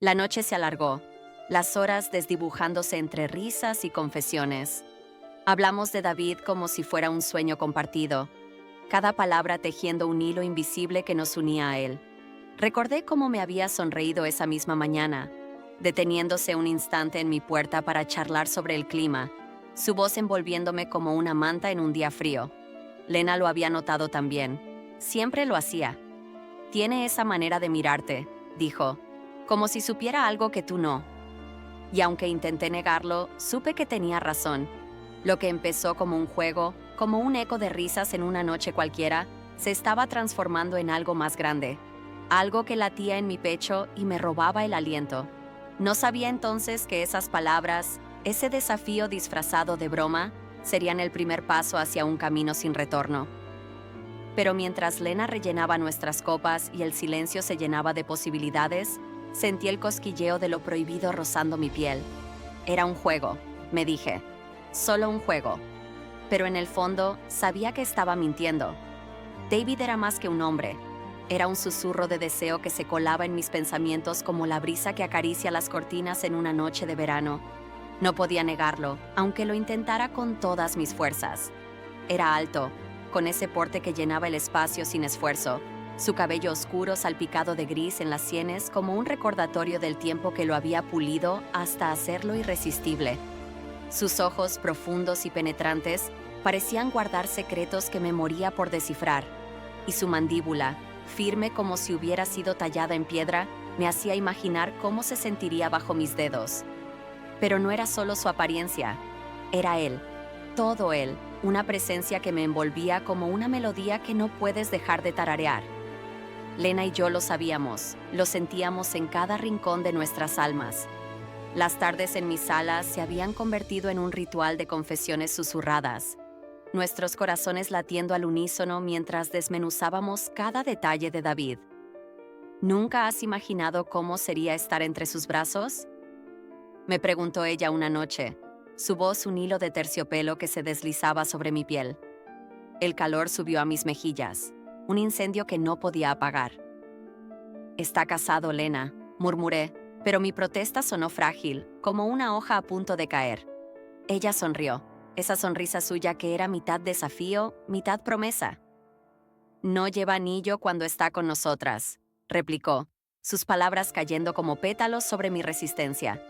La noche se alargó, las horas desdibujándose entre risas y confesiones. Hablamos de David como si fuera un sueño compartido, cada palabra tejiendo un hilo invisible que nos unía a él. Recordé cómo me había sonreído esa misma mañana, deteniéndose un instante en mi puerta para charlar sobre el clima, su voz envolviéndome como una manta en un día frío. Lena lo había notado también. Siempre lo hacía. Tiene esa manera de mirarte, dijo, como si supiera algo que tú no. Y aunque intenté negarlo, supe que tenía razón. Lo que empezó como un juego, como un eco de risas en una noche cualquiera, se estaba transformando en algo más grande. Algo que latía en mi pecho y me robaba el aliento. No sabía entonces que esas palabras, ese desafío disfrazado de broma, serían el primer paso hacia un camino sin retorno. Pero mientras Lena rellenaba nuestras copas y el silencio se llenaba de posibilidades, sentí el cosquilleo de lo prohibido rozando mi piel. Era un juego, me dije. Solo un juego. Pero en el fondo, sabía que estaba mintiendo. David era más que un hombre. Era un susurro de deseo que se colaba en mis pensamientos como la brisa que acaricia las cortinas en una noche de verano. No podía negarlo, aunque lo intentara con todas mis fuerzas. Era alto, con ese porte que llenaba el espacio sin esfuerzo, su cabello oscuro salpicado de gris en las sienes como un recordatorio del tiempo que lo había pulido hasta hacerlo irresistible. Sus ojos, profundos y penetrantes, parecían guardar secretos que me moría por descifrar, y su mandíbula, firme como si hubiera sido tallada en piedra, me hacía imaginar cómo se sentiría bajo mis dedos. Pero no era solo su apariencia, era él, todo él, una presencia que me envolvía como una melodía que no puedes dejar de tararear. Lena y yo lo sabíamos, lo sentíamos en cada rincón de nuestras almas. Las tardes en mi sala se habían convertido en un ritual de confesiones susurradas, nuestros corazones latiendo al unísono mientras desmenuzábamos cada detalle de David. ¿Nunca has imaginado cómo sería estar entre sus brazos? Me preguntó ella una noche, su voz un hilo de terciopelo que se deslizaba sobre mi piel. El calor subió a mis mejillas, un incendio que no podía apagar. «Está casado, Lena», murmuré, pero mi protesta sonó frágil, como una hoja a punto de caer. Ella sonrió, esa sonrisa suya que era mitad desafío, mitad promesa. «No lleva anillo cuando está con nosotras», replicó, sus palabras cayendo como pétalos sobre mi resistencia.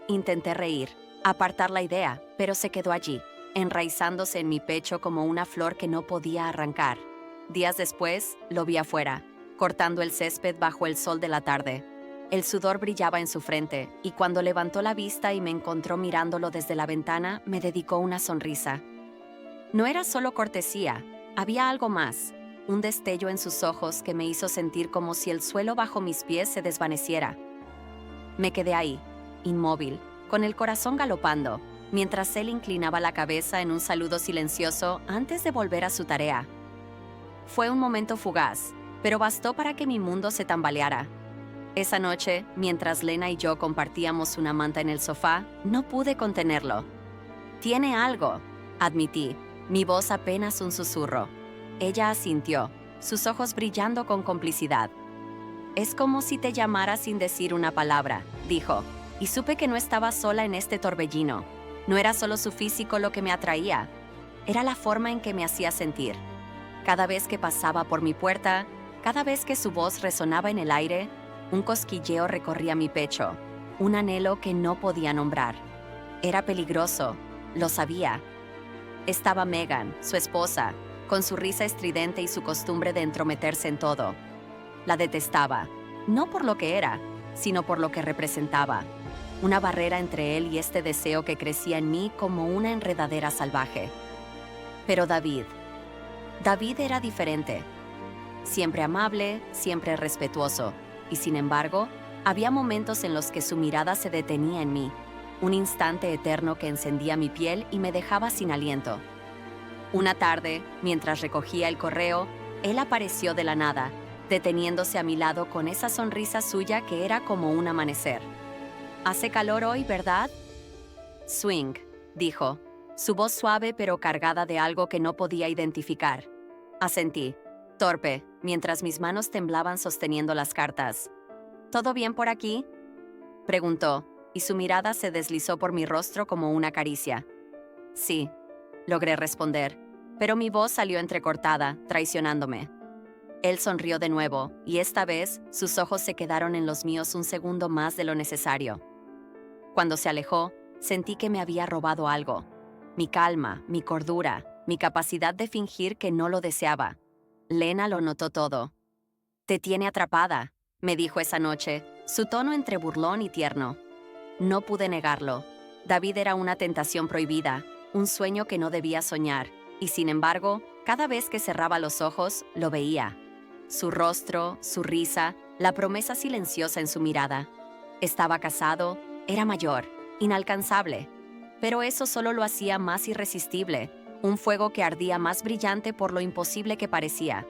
Intenté reír, apartar la idea, pero se quedó allí, enraizándose en mi pecho como una flor que no podía arrancar. Días después, lo vi afuera, cortando el césped bajo el sol de la tarde. El sudor brillaba en su frente, y cuando levantó la vista y me encontró mirándolo desde la ventana, me dedicó una sonrisa. No era solo cortesía, había algo más, un destello en sus ojos que me hizo sentir como si el suelo bajo mis pies se desvaneciera. Me quedé ahí, inmóvil, con el corazón galopando, mientras él inclinaba la cabeza en un saludo silencioso antes de volver a su tarea. Fue un momento fugaz, pero bastó para que mi mundo se tambaleara. Esa noche, mientras Lena y yo compartíamos una manta en el sofá, no pude contenerlo. «Tiene algo», admití, mi voz apenas un susurro. Ella asintió, sus ojos brillando con complicidad. «Es como si te llamara sin decir una palabra», dijo, y supe que no estaba sola en este torbellino. No era solo su físico lo que me atraía, era la forma en que me hacía sentir. Cada vez que pasaba por mi puerta, cada vez que su voz resonaba en el aire, un cosquilleo recorría mi pecho, un anhelo que no podía nombrar. Era peligroso, lo sabía. Estaba Megan, su esposa, con su risa estridente y su costumbre de entrometerse en todo. La detestaba, no por lo que era, sino por lo que representaba. Una barrera entre él y este deseo que crecía en mí como una enredadera salvaje. Pero David era diferente. Siempre amable, siempre respetuoso, y sin embargo, había momentos en los que su mirada se detenía en mí, un instante eterno que encendía mi piel y me dejaba sin aliento. Una tarde, mientras recogía el correo, él apareció de la nada, deteniéndose a mi lado con esa sonrisa suya que era como un amanecer. «Hace calor hoy, ¿verdad?» «Swing», dijo, su voz suave pero cargada de algo que no podía identificar. Asentí, torpe, mientras mis manos temblaban sosteniendo las cartas. «¿Todo bien por aquí?» Preguntó, y su mirada se deslizó por mi rostro como una caricia. Sí, logré responder, pero mi voz salió entrecortada, traicionándome. Él sonrió de nuevo, y esta vez sus ojos se quedaron en los míos un segundo más de lo necesario. Cuando se alejó, sentí que me había robado algo. Mi calma, mi cordura, mi capacidad de fingir que no lo deseaba. Lena lo notó todo. «Te tiene atrapada», me dijo esa noche, su tono entre burlón y tierno. No pude negarlo. David era una tentación prohibida, un sueño que no debía soñar, y sin embargo, cada vez que cerraba los ojos, lo veía. Su rostro, su risa, la promesa silenciosa en su mirada. Estaba casado, era mayor, inalcanzable, pero eso solo lo hacía más irresistible, un fuego que ardía más brillante por lo imposible que parecía.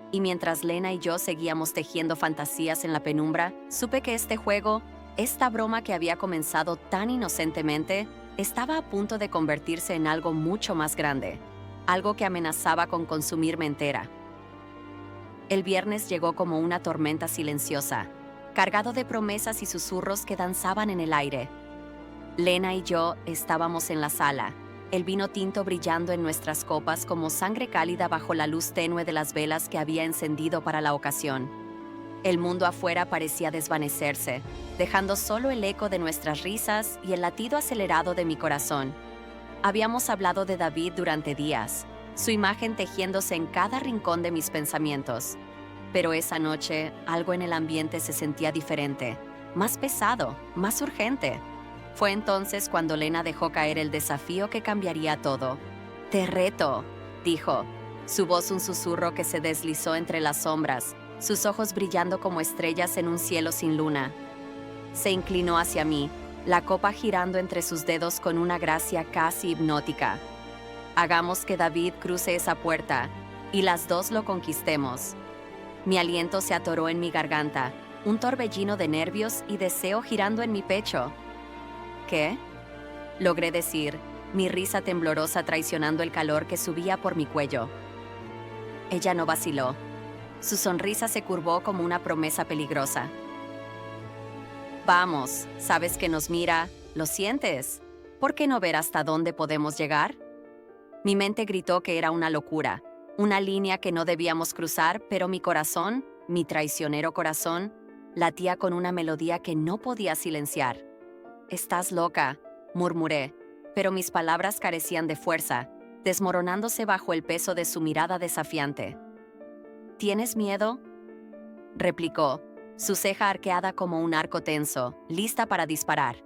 Y mientras Lena y yo seguíamos tejiendo fantasías en la penumbra, supe que este juego, esta broma que había comenzado tan inocentemente, estaba a punto de convertirse en algo mucho más grande, algo que amenazaba con consumirme entera. El viernes llegó como una tormenta silenciosa, cargado de promesas y susurros que danzaban en el aire. Lena y yo estábamos en la sala, el vino tinto brillando en nuestras copas como sangre cálida bajo la luz tenue de las velas que había encendido para la ocasión. El mundo afuera parecía desvanecerse, dejando solo el eco de nuestras risas y el latido acelerado de mi corazón. Habíamos hablado de David durante días, su imagen tejiéndose en cada rincón de mis pensamientos. Pero esa noche, algo en el ambiente se sentía diferente, más pesado, más urgente. Fue entonces cuando Lena dejó caer el desafío que cambiaría todo. «Te reto», dijo, su voz un susurro que se deslizó entre las sombras, sus ojos brillando como estrellas en un cielo sin luna. Se inclinó hacia mí, la copa girando entre sus dedos con una gracia casi hipnótica. «Hagamos que David cruce esa puerta, y las dos lo conquistemos». Mi aliento se atoró en mi garganta, un torbellino de nervios y deseo girando en mi pecho. «¿Qué?», logré decir, mi risa temblorosa traicionando el calor que subía por mi cuello. Ella no vaciló. Su sonrisa se curvó como una promesa peligrosa. «Vamos, sabes que nos mira, ¿lo sientes? ¿Por qué no ver hasta dónde podemos llegar?» Mi mente gritó que era una locura, una línea que no debíamos cruzar, pero mi corazón, mi traicionero corazón, latía con una melodía que no podía silenciar. «Estás loca», murmuré, pero mis palabras carecían de fuerza, desmoronándose bajo el peso de su mirada desafiante. «¿Tienes miedo?», replicó, su ceja arqueada como un arco tenso, lista para disparar.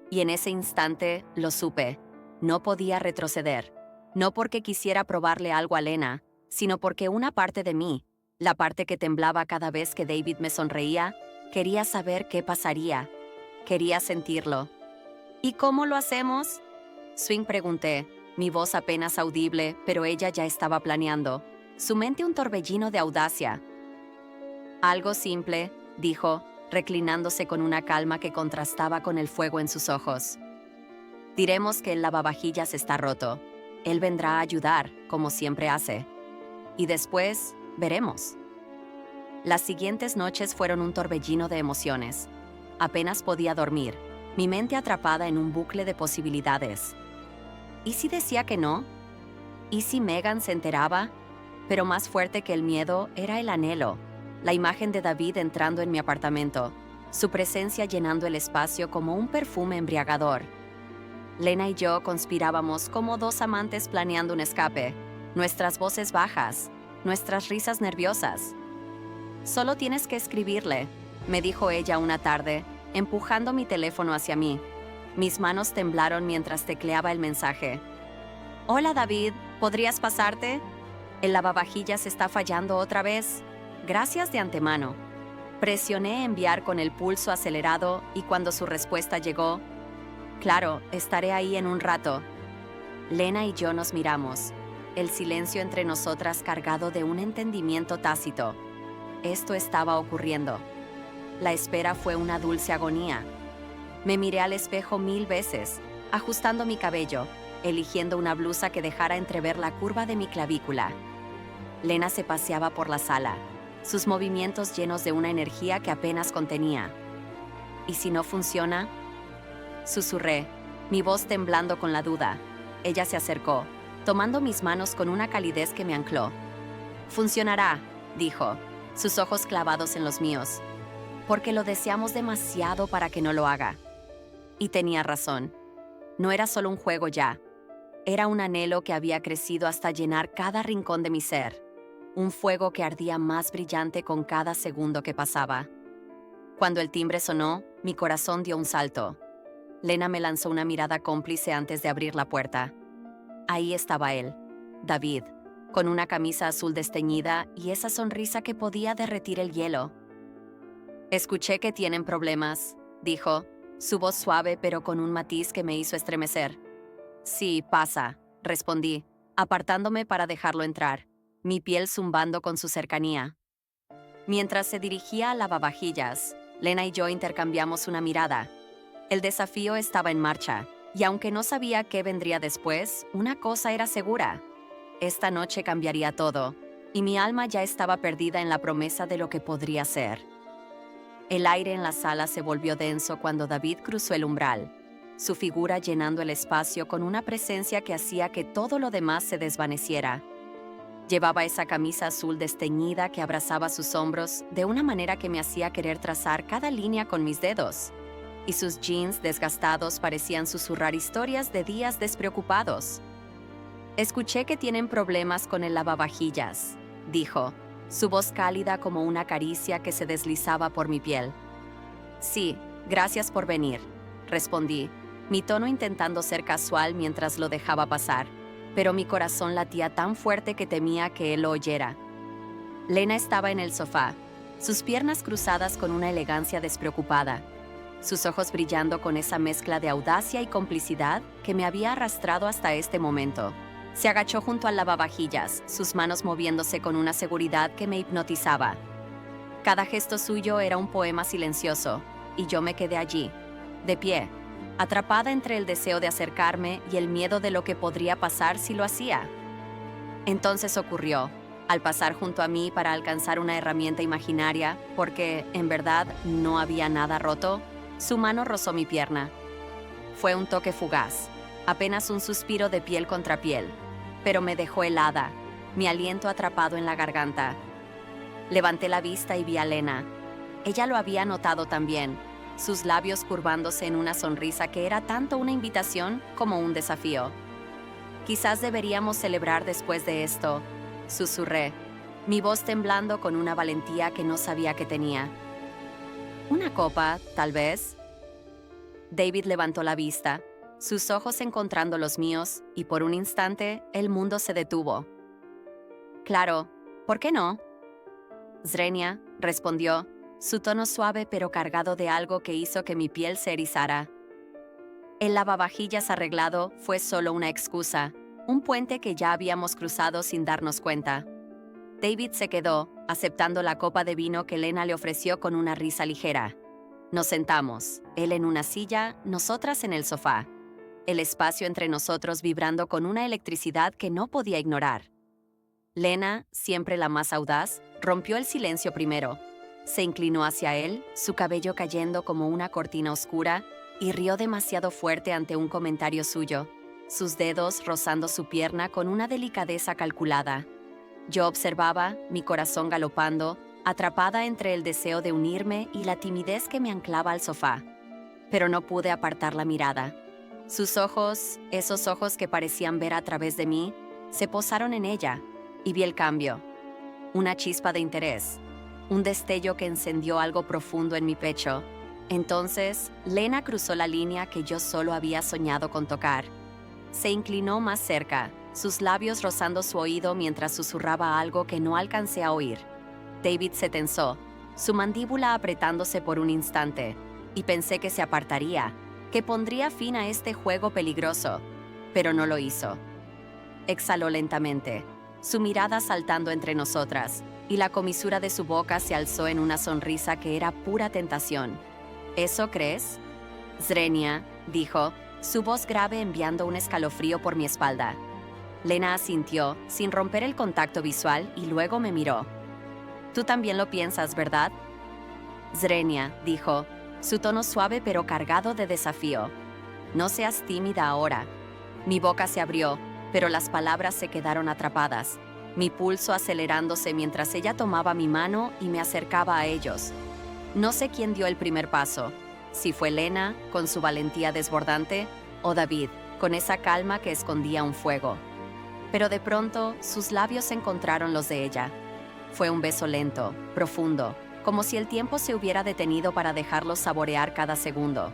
Y en ese instante lo supe, no podía retroceder, no porque quisiera probarle algo a Lena, sino porque una parte de mí, la parte que temblaba cada vez que David me sonreía, quería saber qué pasaría, quería sentirlo. «¿Y cómo lo hacemos?», Swing pregunté, mi voz apenas audible, pero ella ya estaba planeando, su mente un torbellino de audacia. «Algo simple», dijo, reclinándose con una calma que contrastaba con el fuego en sus ojos. «Diremos que el lavavajillas está roto. Él vendrá a ayudar, como siempre hace. Y después, veremos». Las siguientes noches fueron un torbellino de emociones. Apenas podía dormir, mi mente atrapada en un bucle de posibilidades. ¿Y si decía que no? ¿Y si Megan se enteraba? Pero más fuerte que el miedo era el anhelo, la imagen de David entrando en mi apartamento, su presencia llenando el espacio como un perfume embriagador. Lena y yo conspirábamos como dos amantes planeando un escape, nuestras voces bajas, nuestras risas nerviosas. «Solo tienes que escribirle», me dijo ella una tarde, empujando mi teléfono hacia mí. Mis manos temblaron mientras tecleaba el mensaje. «Hola David, ¿podrías pasarte? El lavavajillas está fallando otra vez. Gracias de antemano». Presioné enviar con el pulso acelerado y cuando su respuesta llegó, «Claro, estaré ahí en un rato». Lena y yo nos miramos, el silencio entre nosotras cargado de un entendimiento tácito. Esto estaba ocurriendo. La espera fue una dulce agonía. Me miré al espejo 1000 veces, ajustando mi cabello, eligiendo una blusa que dejara entrever la curva de mi clavícula. Lena se paseaba por la sala, sus movimientos llenos de una energía que apenas contenía. ¿Y si no funciona? Susurré, mi voz temblando con la duda. Ella se acercó, tomando mis manos con una calidez que me ancló. Funcionará, dijo, sus ojos clavados en los míos, porque lo deseamos demasiado para que no lo haga. Y tenía razón. No era solo un juego ya. Era un anhelo que había crecido hasta llenar cada rincón de mi ser. Un fuego que ardía más brillante con cada segundo que pasaba. Cuando el timbre sonó, mi corazón dio un salto. Lena me lanzó una mirada cómplice antes de abrir la puerta. Ahí estaba él, David, con una camisa azul desteñida y esa sonrisa que podía derretir el hielo. Escuché que tienen problemas, dijo, su voz suave pero con un matiz que me hizo estremecer. Sí, pasa, respondí, apartándome para dejarlo entrar, mi piel zumbando con su cercanía. Mientras se dirigía al lavavajillas, Lena y yo intercambiamos una mirada. El desafío estaba en marcha, y aunque no sabía qué vendría después, una cosa era segura. Esta noche cambiaría todo, y mi alma ya estaba perdida en la promesa de lo que podría ser. El aire en la sala se volvió denso cuando David cruzó el umbral, su figura llenando el espacio con una presencia que hacía que todo lo demás se desvaneciera. Llevaba esa camisa azul desteñida que abrazaba sus hombros de una manera que me hacía querer trazar cada línea con mis dedos, y sus jeans desgastados parecían susurrar historias de días despreocupados. Escuché que tienen problemas con el lavavajillas, dijo, su voz cálida como una caricia que se deslizaba por mi piel. Sí, gracias por venir, respondí, mi tono intentando ser casual mientras lo dejaba pasar, pero mi corazón latía tan fuerte que temía que él lo oyera. Lena estaba en el sofá, sus piernas cruzadas con una elegancia despreocupada, sus ojos brillando con esa mezcla de audacia y complicidad que me había arrastrado hasta este momento. Se agachó junto al lavavajillas, sus manos moviéndose con una seguridad que me hipnotizaba. Cada gesto suyo era un poema silencioso, y yo me quedé allí, de pie, atrapada entre el deseo de acercarme y el miedo de lo que podría pasar si lo hacía. Entonces ocurrió, al pasar junto a mí para alcanzar una herramienta imaginaria, porque, en verdad, no había nada roto, su mano rozó mi pierna. Fue un toque fugaz, apenas un suspiro de piel contra piel, pero me dejó helada, mi aliento atrapado en la garganta. Levanté la vista y vi a Lena. Ella lo había notado también, sus labios curvándose en una sonrisa que era tanto una invitación como un desafío. Quizás deberíamos celebrar después de esto, susurré, mi voz temblando con una valentía que no sabía que tenía. ¿Una copa, tal vez? David levantó la vista, sus ojos encontrando los míos, y por un instante el mundo se detuvo. Claro, ¿por qué no? Zrenia, respondió, su tono suave pero cargado de algo que hizo que mi piel se erizara. El lavavajillas arreglado fue solo una excusa, un puente que ya habíamos cruzado sin darnos cuenta. David se quedó, aceptando la copa de vino que Lena le ofreció con una risa ligera. Nos sentamos, él en una silla, nosotras en el sofá. El espacio entre nosotros vibrando con una electricidad que no podía ignorar. Lena, siempre la más audaz, rompió el silencio primero. Se inclinó hacia él, su cabello cayendo como una cortina oscura, y rió demasiado fuerte ante un comentario suyo, sus dedos rozando su pierna con una delicadeza calculada. Yo observaba, mi corazón galopando, atrapada entre el deseo de unirme y la timidez que me anclaba al sofá. Pero no pude apartar la mirada. Sus ojos, esos ojos que parecían ver a través de mí, se posaron en ella, y vi el cambio. Una chispa de interés, un destello que encendió algo profundo en mi pecho. Entonces, Lena cruzó la línea que yo solo había soñado con tocar. Se inclinó más cerca, sus labios rozando su oído mientras susurraba algo que no alcancé a oír. David se tensó, su mandíbula apretándose por un instante, y pensé que se apartaría, que pondría fin a este juego peligroso, pero no lo hizo. Exhaló lentamente, su mirada saltando entre nosotras, y la comisura de su boca se alzó en una sonrisa que era pura tentación. ¿Eso crees? Zrenia, dijo, su voz grave enviando un escalofrío por mi espalda. Lena asintió, sin romper el contacto visual, y luego me miró. Tú también lo piensas, ¿verdad? Zrenia, dijo, su tono suave pero cargado de desafío. No seas tímida ahora. Mi boca se abrió, pero las palabras se quedaron atrapadas, mi pulso acelerándose mientras ella tomaba mi mano y me acercaba a ellos. No sé quién dio el primer paso, si fue Lena, con su valentía desbordante, o David, con esa calma que escondía un fuego. Pero de pronto, sus labios encontraron los de ella. Fue un beso lento, profundo, como si el tiempo se hubiera detenido para dejarlos saborear cada segundo.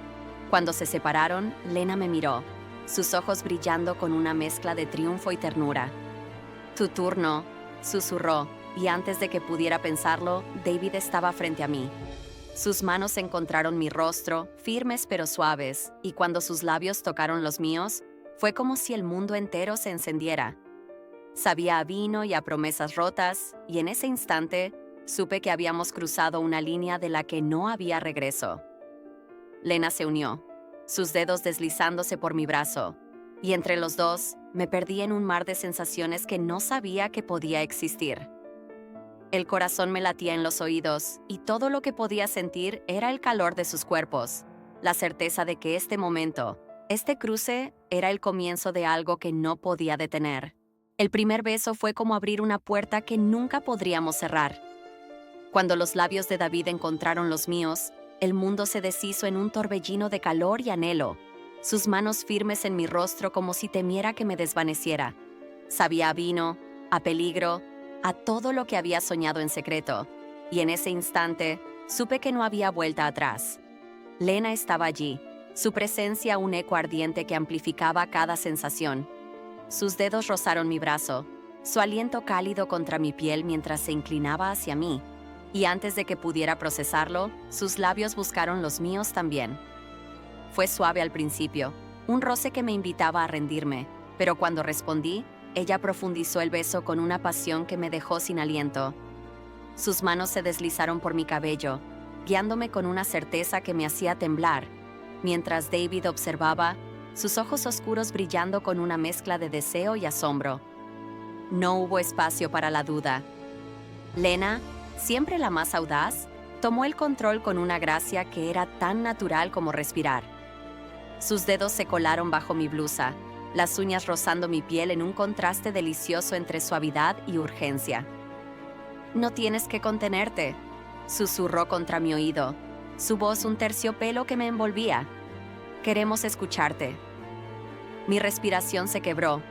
Cuando se separaron, Lena me miró, sus ojos brillando con una mezcla de triunfo y ternura. «Tu turno», susurró, y antes de que pudiera pensarlo, David estaba frente a mí. Sus manos encontraron mi rostro, firmes pero suaves, y cuando sus labios tocaron los míos, fue como si el mundo entero se encendiera. Sabía a vino y a promesas rotas, y en ese instante supe que habíamos cruzado una línea de la que no había regreso. Lena se unió, sus dedos deslizándose por mi brazo, y entre los dos me perdí en un mar de sensaciones que no sabía que podía existir. El corazón me latía en los oídos, y todo lo que podía sentir era el calor de sus cuerpos, la certeza de que este momento, este cruce, era el comienzo de algo que no podía detener. El primer beso fue como abrir una puerta que nunca podríamos cerrar. Cuando los labios de David encontraron los míos, el mundo se deshizo en un torbellino de calor y anhelo, sus manos firmes en mi rostro como si temiera que me desvaneciera. Sabía a vino, a peligro, a todo lo que había soñado en secreto, y en ese instante supe que no había vuelta atrás. Lena estaba allí, su presencia un eco ardiente que amplificaba cada sensación. Sus dedos rozaron mi brazo, su aliento cálido contra mi piel mientras se inclinaba hacia mí, y antes de que pudiera procesarlo, sus labios buscaron los míos también. Fue suave al principio, un roce que me invitaba a rendirme, pero cuando respondí, ella profundizó el beso con una pasión que me dejó sin aliento. Sus manos se deslizaron por mi cabello, guiándome con una certeza que me hacía temblar, mientras David observaba, sus ojos oscuros brillando con una mezcla de deseo y asombro. No hubo espacio para la duda. Lena, siempre la más audaz, tomó el control con una gracia que era tan natural como respirar. Sus dedos se colaron bajo mi blusa, las uñas rozando mi piel en un contraste delicioso entre suavidad y urgencia. «No tienes que contenerte», susurró contra mi oído, su voz un terciopelo que me envolvía. «Queremos escucharte». Mi respiración se quebró,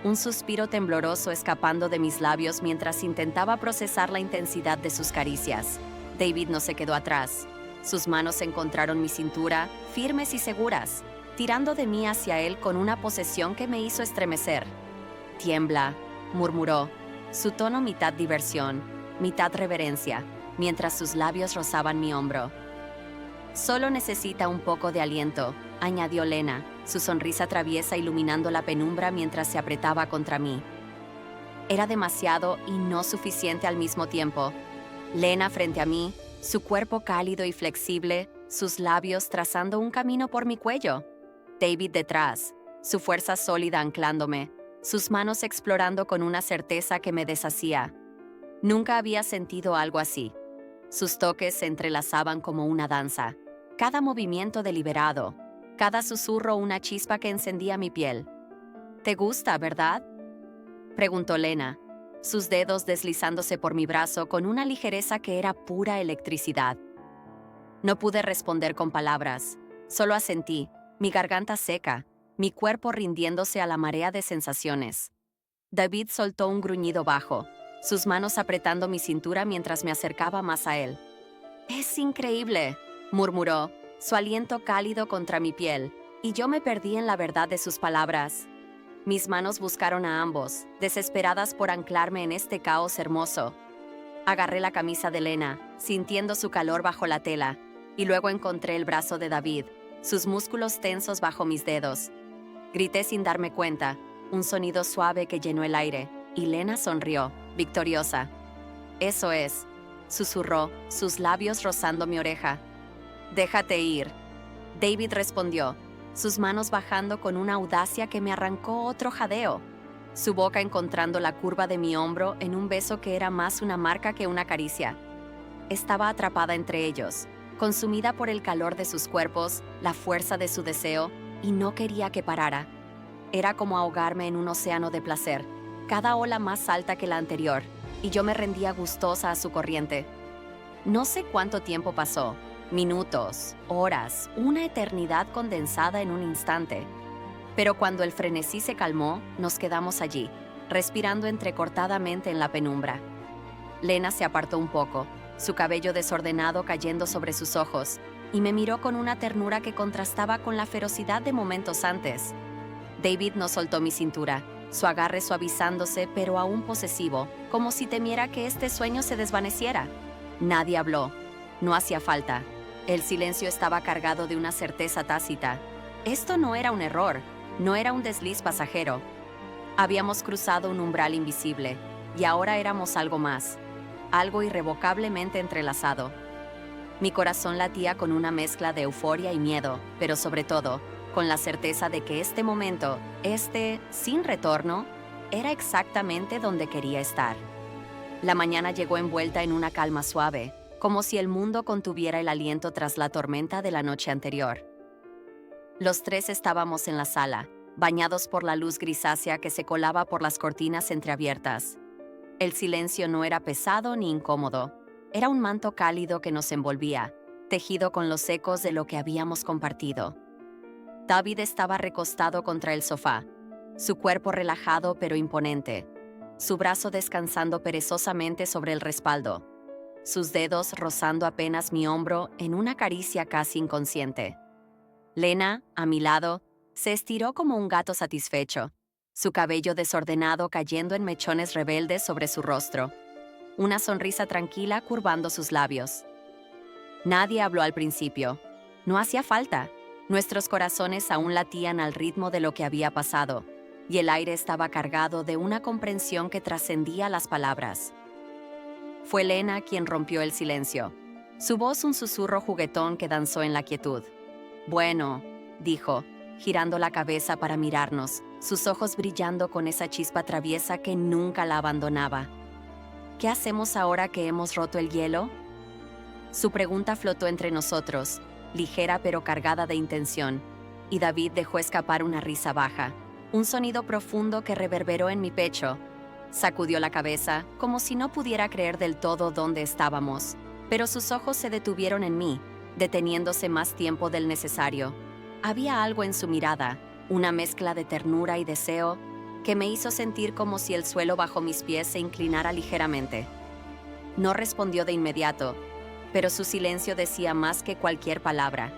un suspiro tembloroso escapando de mis labios mientras intentaba procesar la intensidad de sus caricias. David no se quedó atrás. Sus manos encontraron mi cintura, firmes y seguras, tirando de mí hacia él con una posesión que me hizo estremecer. «Tiembla», murmuró, su tono mitad diversión, mitad reverencia, mientras sus labios rozaban mi hombro. «Solo necesita un poco de aliento», añadió Lena, su sonrisa traviesa iluminando la penumbra mientras se apretaba contra mí. Era demasiado y no suficiente al mismo tiempo. Lena frente a mí, su cuerpo cálido y flexible, sus labios trazando un camino por mi cuello. David detrás, su fuerza sólida anclándome, sus manos explorando con una certeza que me deshacía. Nunca había sentido algo así. Sus toques se entrelazaban como una danza, cada movimiento deliberado, cada susurro una chispa que encendía mi piel. «¿Te gusta, verdad?», preguntó Lena, sus dedos deslizándose por mi brazo con una ligereza que era pura electricidad. No pude responder con palabras, solo asentí, mi garganta seca, mi cuerpo rindiéndose a la marea de sensaciones. David soltó un gruñido bajo, sus manos apretando mi cintura mientras me acercaba más a él. «Es increíble», murmuró, su aliento cálido contra mi piel, y yo me perdí en la verdad de sus palabras. Mis manos buscaron a ambos, desesperadas por anclarme en este caos hermoso. Agarré la camisa de Lena, sintiendo su calor bajo la tela, y luego encontré el brazo de David, sus músculos tensos bajo mis dedos. Grité sin darme cuenta, un sonido suave que llenó el aire, y Lena sonrió, victoriosa. «Eso es», susurró, sus labios rozando mi oreja. «Déjate ir», David respondió, sus manos bajando con una audacia que me arrancó otro jadeo, su boca encontrando la curva de mi hombro en un beso que era más una marca que una caricia. Estaba atrapada entre ellos, consumida por el calor de sus cuerpos, la fuerza de su deseo, y no quería que parara. Era como ahogarme en un océano de placer, cada ola más alta que la anterior, y yo me rendía gustosa a su corriente. No sé cuánto tiempo pasó, minutos, horas, una eternidad condensada en un instante. Pero cuando el frenesí se calmó, nos quedamos allí, respirando entrecortadamente en la penumbra. Lena se apartó un poco, su cabello desordenado cayendo sobre sus ojos, y me miró con una ternura que contrastaba con la ferocidad de momentos antes. David no soltó mi cintura, su agarre suavizándose pero aún posesivo, como si temiera que este sueño se desvaneciera. Nadie habló. No hacía falta. El silencio estaba cargado de una certeza tácita. Esto no era un error, no era un desliz pasajero. Habíamos cruzado un umbral invisible, y ahora éramos algo más, algo irrevocablemente entrelazado. Mi corazón latía con una mezcla de euforia y miedo, pero sobre todo, con la certeza de que este momento, sin retorno, era exactamente donde quería estar. La mañana llegó envuelta en una calma suave, como si el mundo contuviera el aliento tras la tormenta de la noche anterior. Los tres estábamos en la sala, bañados por la luz grisácea que se colaba por las cortinas entreabiertas. El silencio no era pesado ni incómodo, era un manto cálido que nos envolvía, tejido con los ecos de lo que habíamos compartido. David estaba recostado contra el sofá, su cuerpo relajado pero imponente, su brazo descansando perezosamente sobre el respaldo, sus dedos rozando apenas mi hombro en una caricia casi inconsciente. Lena, a mi lado, se estiró como un gato satisfecho, su cabello desordenado cayendo en mechones rebeldes sobre su rostro, una sonrisa tranquila curvando sus labios. Nadie habló al principio. No hacía falta. Nuestros corazones aún latían al ritmo de lo que había pasado, y el aire estaba cargado de una comprensión que trascendía las palabras. Fue Lena quien rompió el silencio, su voz un susurro juguetón que danzó en la quietud. «Bueno», dijo, girando la cabeza para mirarnos, sus ojos brillando con esa chispa traviesa que nunca la abandonaba. «¿Qué hacemos ahora que hemos roto el hielo?» Su pregunta flotó entre nosotros, ligera pero cargada de intención, y David dejó escapar una risa baja, un sonido profundo que reverberó en mi pecho. Sacudió la cabeza, como si no pudiera creer del todo dónde estábamos, pero sus ojos se detuvieron en mí, deteniéndose más tiempo del necesario. Había algo en su mirada, una mezcla de ternura y deseo, que me hizo sentir como si el suelo bajo mis pies se inclinara ligeramente. No respondió de inmediato, pero su silencio decía más que cualquier palabra.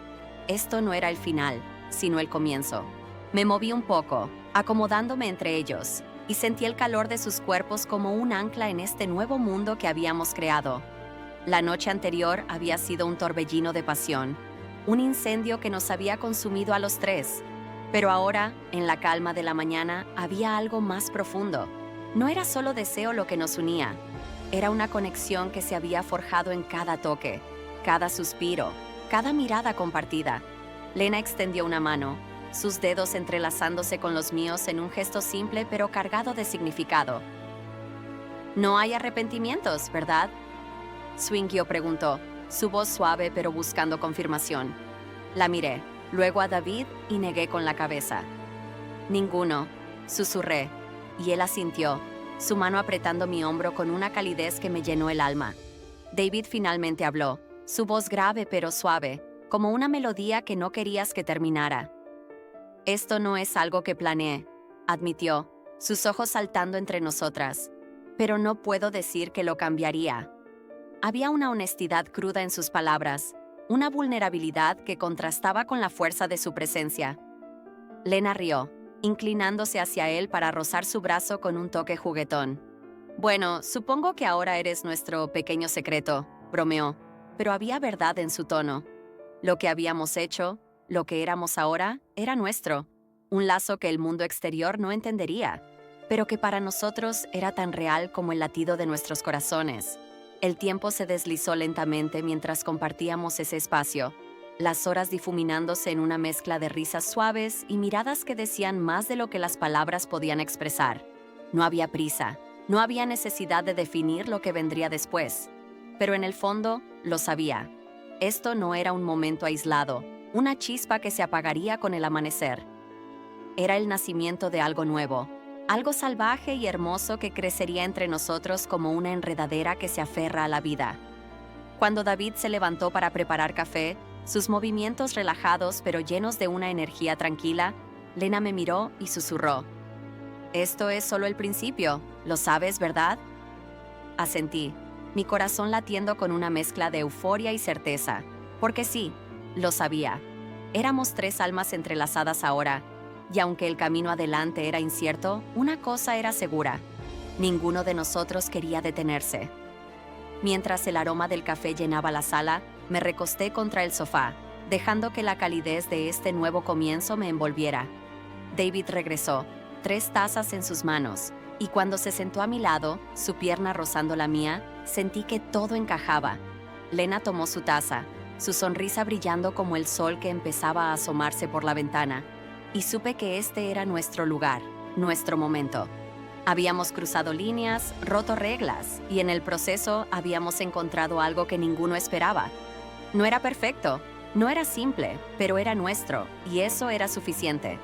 Esto no era el final, sino el comienzo. Me moví un poco, acomodándome entre ellos, y sentí el calor de sus cuerpos como un ancla en este nuevo mundo que habíamos creado. La noche anterior había sido un torbellino de pasión, un incendio que nos había consumido a los tres. Pero ahora, en la calma de la mañana, había algo más profundo. No era solo deseo lo que nos unía, era una conexión que se había forjado en cada toque, cada suspiro, cada mirada compartida. Lena extendió una mano, sus dedos entrelazándose con los míos en un gesto simple pero cargado de significado. «No hay arrepentimientos, ¿verdad?», Swingyo preguntó, su voz suave pero buscando confirmación. La miré, luego a David y negué con la cabeza. «Ninguno», susurré, y él asintió, su mano apretando mi hombro con una calidez que me llenó el alma. David finalmente habló, su voz grave pero suave, como una melodía que no querías que terminara. «Esto no es algo que planeé», admitió, sus ojos saltando entre nosotras. «Pero no puedo decir que lo cambiaría». Había una honestidad cruda en sus palabras, una vulnerabilidad que contrastaba con la fuerza de su presencia. Lena rió, inclinándose hacia él para rozar su brazo con un toque juguetón. «Bueno, supongo que ahora eres nuestro pequeño secreto», bromeó, pero había verdad en su tono. Lo que habíamos hecho, lo que éramos ahora, era nuestro, un lazo que el mundo exterior no entendería, pero que para nosotros era tan real como el latido de nuestros corazones. El tiempo se deslizó lentamente mientras compartíamos ese espacio, las horas difuminándose en una mezcla de risas suaves y miradas que decían más de lo que las palabras podían expresar. No había prisa, no había necesidad de definir lo que vendría después, pero en el fondo lo sabía. Esto no era un momento aislado, una chispa que se apagaría con el amanecer. Era el nacimiento de algo nuevo, algo salvaje y hermoso que crecería entre nosotros como una enredadera que se aferra a la vida. Cuando David se levantó para preparar café, sus movimientos relajados pero llenos de una energía tranquila, Lena me miró y susurró: «Esto es solo el principio, lo sabes, ¿verdad?». Asentí, mi corazón latiendo con una mezcla de euforia y certeza, porque sí, lo sabía. Éramos tres almas entrelazadas ahora, y aunque el camino adelante era incierto, una cosa era segura: ninguno de nosotros quería detenerse. Mientras el aroma del café llenaba la sala, me recosté contra el sofá, dejando que la calidez de este nuevo comienzo me envolviera. David regresó, 3 tazas en sus manos, y cuando se sentó a mi lado, su pierna rozando la mía, sentí que todo encajaba. Lena tomó su taza, su sonrisa brillando como el sol que empezaba a asomarse por la ventana, y supe que este era nuestro lugar, nuestro momento. Habíamos cruzado líneas, roto reglas, y en el proceso habíamos encontrado algo que ninguno esperaba. No era perfecto, no era simple, pero era nuestro, y eso era suficiente.